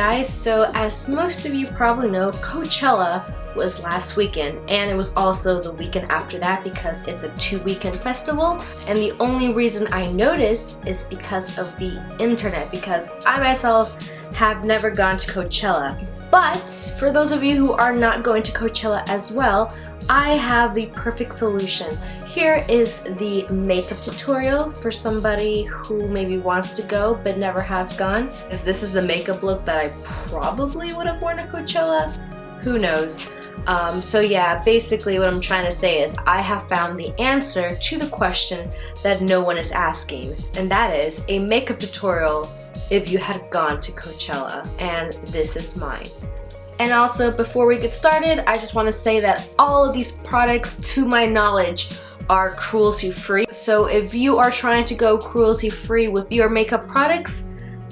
guys, so as most of you probably know, Coachella was last weekend, and it was also the weekend after that because it's a 2-weekend festival. And the only reason I noticed is because of the internet, because I myself have never gone to Coachella. But for those of you who are not going to Coachella as well, I have the perfect solution. Here is the makeup tutorial for somebody who maybe wants to go but never has gone. This is the makeup look that I probably would have worn at Coachella. Who knows? So yeah, basically what I'm trying to say is I have found the answer to the question that no one is asking, and that is a makeup tutorial if you had gone to Coachella, and this is mine. And also, before we get started, I just want to say that all of these products, to my knowledge, are cruelty-free. So if you are trying to go cruelty-free with your makeup products,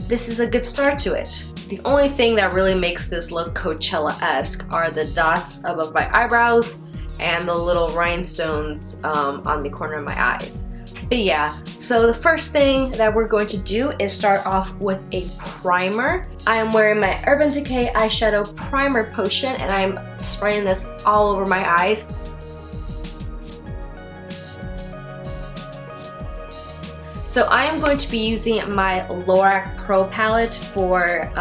this is a good start to it. The only thing that really makes this look Coachella-esque are the dots above my eyebrows and the little rhinestones on the corner of my eyes. But yeah, so the first thing that we're going to do is start off with a primer. I am wearing my Urban Decay eyeshadow primer potion, and I'm spraying this all over my eyes. So I am going to be using my Lorac Pro palette for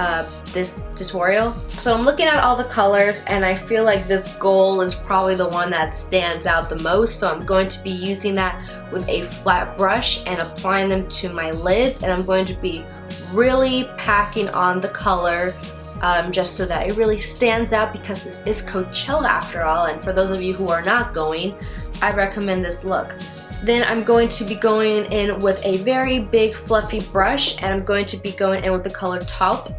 this tutorial. So I'm looking at all the colors, and I feel like this gold is probably the one that stands out the most. So I'm going to be using that with a flat brush and applying them to my lids, and I'm going to be really packing on the color just so that it really stands out, because this is Coachella after all, and for those of you who are not going, I recommend this look. Then I'm going to be going in with a very big fluffy brush, and I'm going to be going in with the color taupe.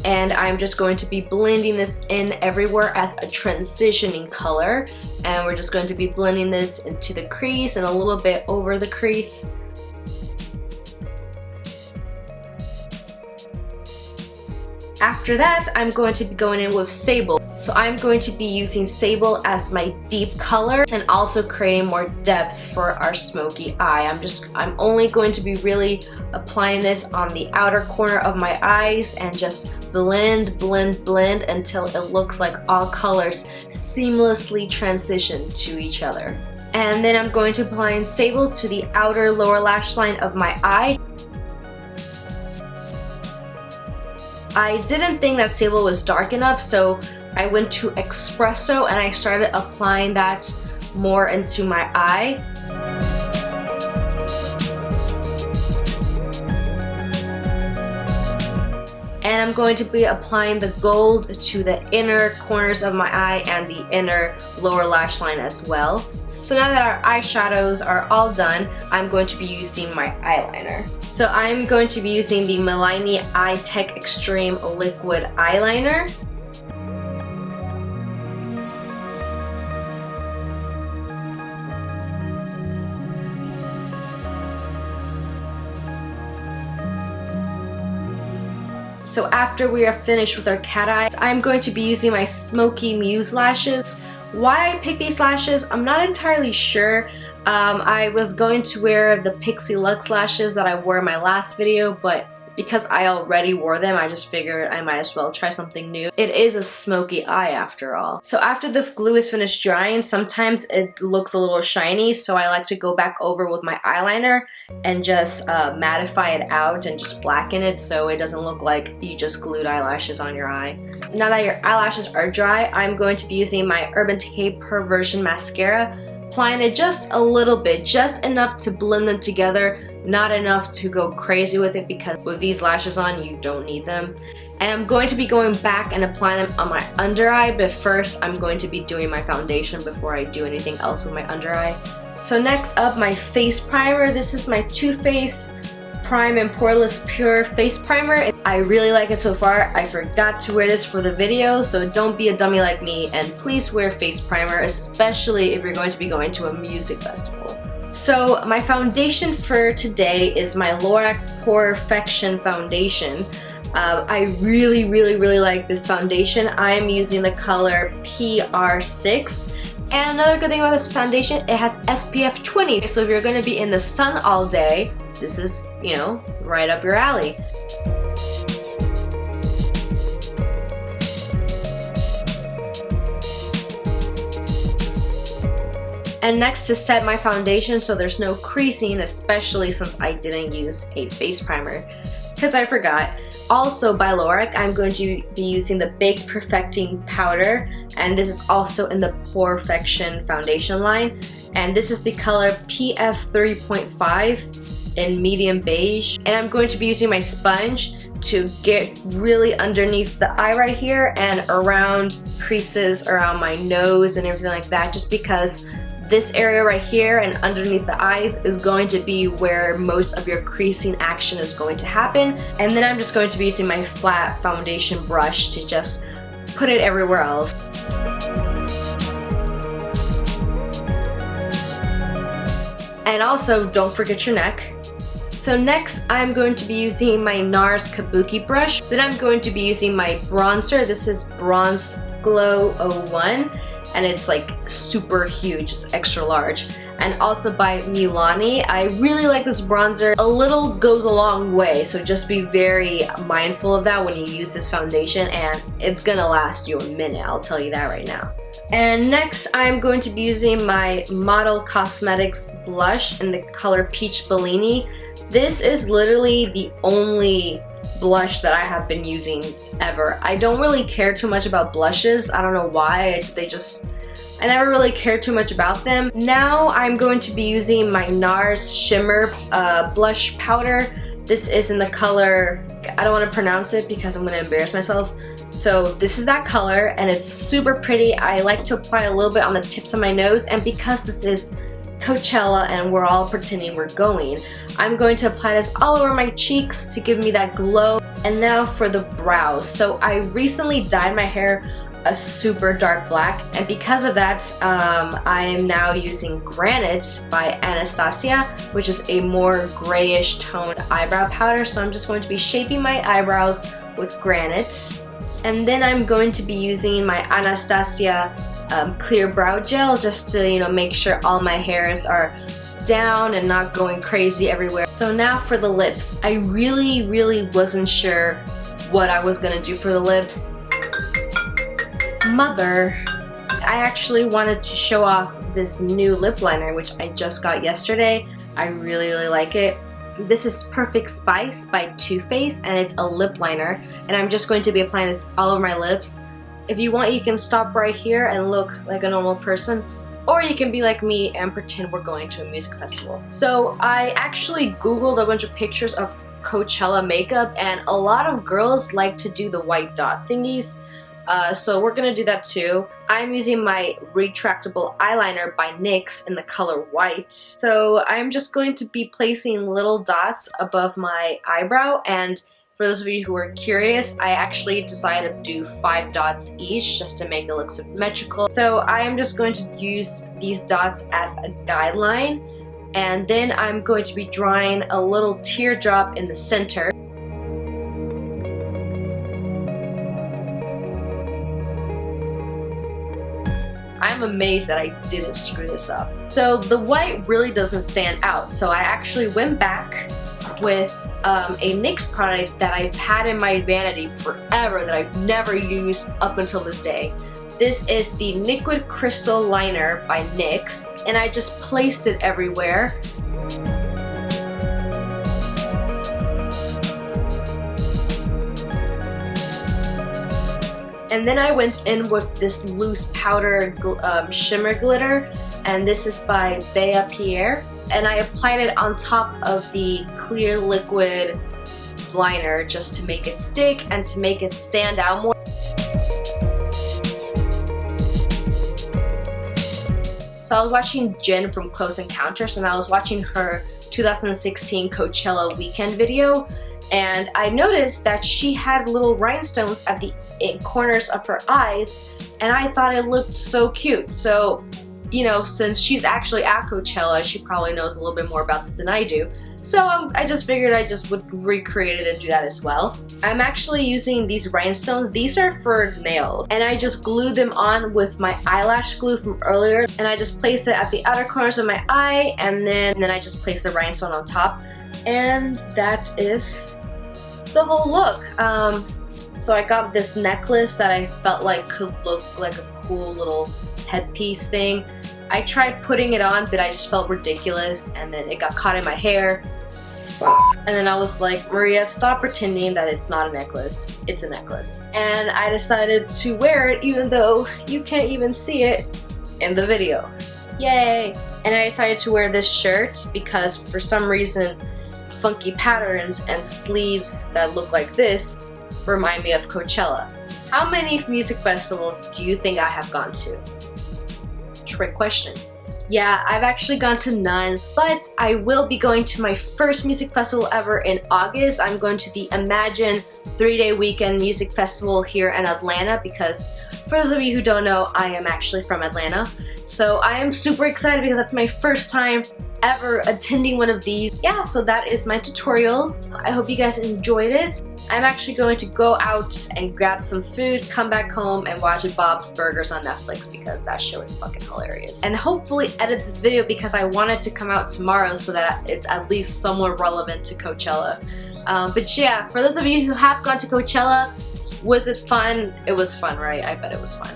And I'm just going to be blending this in everywhere as a transitioning color, and we're just going to be blending this into the crease and a little bit over the crease. After that, I'm going to be going in with Sable. So I'm going to be using Sable as my deep color and also creating more depth for our smoky eye. I'm only going to be really applying this on the outer corner of my eyes and just blend until it looks like all colors seamlessly transition to each other. And then I'm going to apply Sable to the outer lower lash line of my eye. I didn't think that Sable was dark enough, so I went to Espresso and I started applying that more into my eye. And I'm going to be applying the gold to the inner corners of my eye and the inner lower lash line as well. So now that our eyeshadows are all done, I'm going to be using my eyeliner. So I'm going to be using the Milani Eye Tech Extreme Liquid Eyeliner. So after we are finished with our cat eyes, I'm going to be using my Smoky Muse lashes. Why I picked these lashes, I'm not entirely sure. I was going to wear the Pixie Luxe lashes that I wore in my last video, but because I already wore them, I just figured I might as well try something new. It is a smoky eye after all. So after the glue is finished drying, sometimes it looks a little shiny, so I like to go back over with my eyeliner and just mattify it out and just blacken it so it doesn't look like you just glued eyelashes on your eye. Now that your eyelashes are dry, I'm going to be using my Urban Decay Perversion Mascara, applying it just a little bit, just enough to blend them together, not enough to go crazy with it, because with these lashes on, you don't need them. And I'm going to be going back and applying them on my under eye, but first I'm going to be doing my foundation before I do anything else with my under eye. So next up, my face primer. This is my Too Faced Prime and Poreless Pure Face Primer. I really like it so far. I forgot to wear this for the video, so don't be a dummy like me, and please wear face primer, especially if you're going to be going to a music festival. So my foundation for today is my Lorac Perfection Foundation. I really like this foundation. I am using the color PR6. And another good thing about this foundation, it has SPF 20. So if you're going to be in the sun all day, this is, you know, right up your alley. And next, to set my foundation so there's no creasing, especially since I didn't use a face primer, because I forgot. Also by Lorac, I'm going to be using the Baked Perfecting powder, and this is also in the Porefection foundation line, and this is the color PF 3.5 in medium beige. And I'm going to be using my sponge to get really underneath the eye right here and around creases around my nose and everything like that, just because this area right here and underneath the eyes is going to be where most of your creasing action is going to happen. And then I'm just going to be using my flat foundation brush to just put it everywhere else. And also, don't forget your neck. So next, I'm going to be using my NARS Kabuki brush. Then I'm going to be using my bronzer. This is Bronze Glow 01. And it's like super huge, it's extra large. And also by Milani. I really like this bronzer. A little goes a long way, so just be very mindful of that when you use this foundation, and it's gonna last you a minute, I'll tell you that right now. And next, I'm going to be using my Model Cosmetics blush in the color Peach Bellini. This is literally the only blush that I have been using ever. I don't really care too much about blushes. I don't know why. I never really cared too much about them. Now I'm going to be using my NARS Shimmer blush powder. This is in the color, I don't want to pronounce it because I'm going to embarrass myself. So this is that color, and it's super pretty. I like to apply a little bit on the tips of my nose, and because this is Coachella and we're all pretending we're going, I'm going to apply this all over my cheeks to give me that glow. And now for the brows. So I recently dyed my hair a super dark black, and because of that, I am now using Granite by Anastasia, which is a more grayish toned eyebrow powder. So I'm just going to be shaping my eyebrows with Granite. And then I'm going to be using my Anastasia clear brow gel just to, make sure all my hairs are down and not going crazy everywhere. So now for the lips. I really wasn't sure what I was gonna do for the lips. Mother. I actually wanted to show off this new lip liner, which I just got yesterday. I really like it. This is Perfect Spice by Too Faced, and it's a lip liner, and I'm just going to be applying this all over my lips. If you want, you can stop right here and look like a normal person, or you can be like me and pretend we're going to a music festival. So I actually Googled a bunch of pictures of Coachella makeup, and a lot of girls like to do the white dot thingies. So we're gonna do that too. I'm using my retractable eyeliner by NYX in the color white. So I'm just going to be placing little dots above my eyebrow, and for those of you who are curious, I actually decided to do 5 dots each just to make it look symmetrical. So I am just going to use these dots as a guideline, and then I'm going to be drawing a little teardrop in the center. I'm amazed that I didn't screw this up. So the white really doesn't stand out, so I actually went back with a NYX product that I've had in my vanity forever that I've never used up until this day. This is the Liquid Crystal Liner by NYX, and I just placed it everywhere. And then I went in with this loose powder shimmer glitter, and this is by Bea Pierre. And I applied it on top of the clear liquid liner just to make it stick and to make it stand out more. So I was watching Jen from Close Encounters, and I was watching her 2016 Coachella weekend video, and I noticed that she had little rhinestones at the corners of her eyes, and I thought it looked so cute. So, since she's actually at Coachella, she probably knows a little bit more about this than I do. So I just figured I just would recreate it and do that as well. I'm actually using these rhinestones. These are for nails, and I just glued them on with my eyelash glue from earlier, and I just placed it at the outer corners of my eye, and then I just placed the rhinestone on top, and that is the whole look. So I got this necklace that I felt like could look like a cool little headpiece thing. I tried putting it on, but I just felt ridiculous, and then it got caught in my hair. And then I was like, Maria, stop pretending that it's not a necklace. It's a necklace. And I decided to wear it even though you can't even see it in the video. Yay! And I decided to wear this shirt because for some reason funky patterns and sleeves that look like this remind me of Coachella. How many music festivals do you think I have gone to? Trick question. Yeah, I've actually gone to none, but I will be going to my first music festival ever in August. I'm going to the Imagine 3-day weekend music festival here in Atlanta because for those of you who don't know, I am actually from Atlanta. So I am super excited because that's my first time ever attending one of these. Yeah, so that is my tutorial. I hope you guys enjoyed it. I'm actually going to go out and grab some food, come back home, and watch Bob's Burgers on Netflix because that show is fucking hilarious. And hopefully edit this video because I want it to come out tomorrow so that it's at least somewhat relevant to Coachella. But yeah, for those of you who have gone to Coachella, was it fun? It was fun, right? I bet it was fun.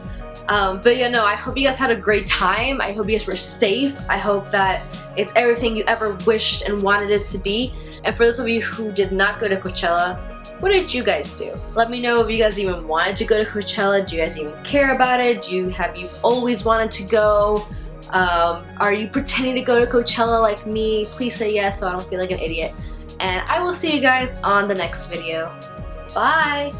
But yeah, no, I hope you guys had a great time. I hope you guys were safe. I hope that it's everything you ever wished and wanted it to be. And for those of you who did not go to Coachella, what did you guys do? Let me know if you guys even wanted to go to Coachella. Do you guys even care about it? Have you always wanted to go? Are you pretending to go to Coachella like me? Please say yes so I don't feel like an idiot. And I will see you guys on the next video. Bye!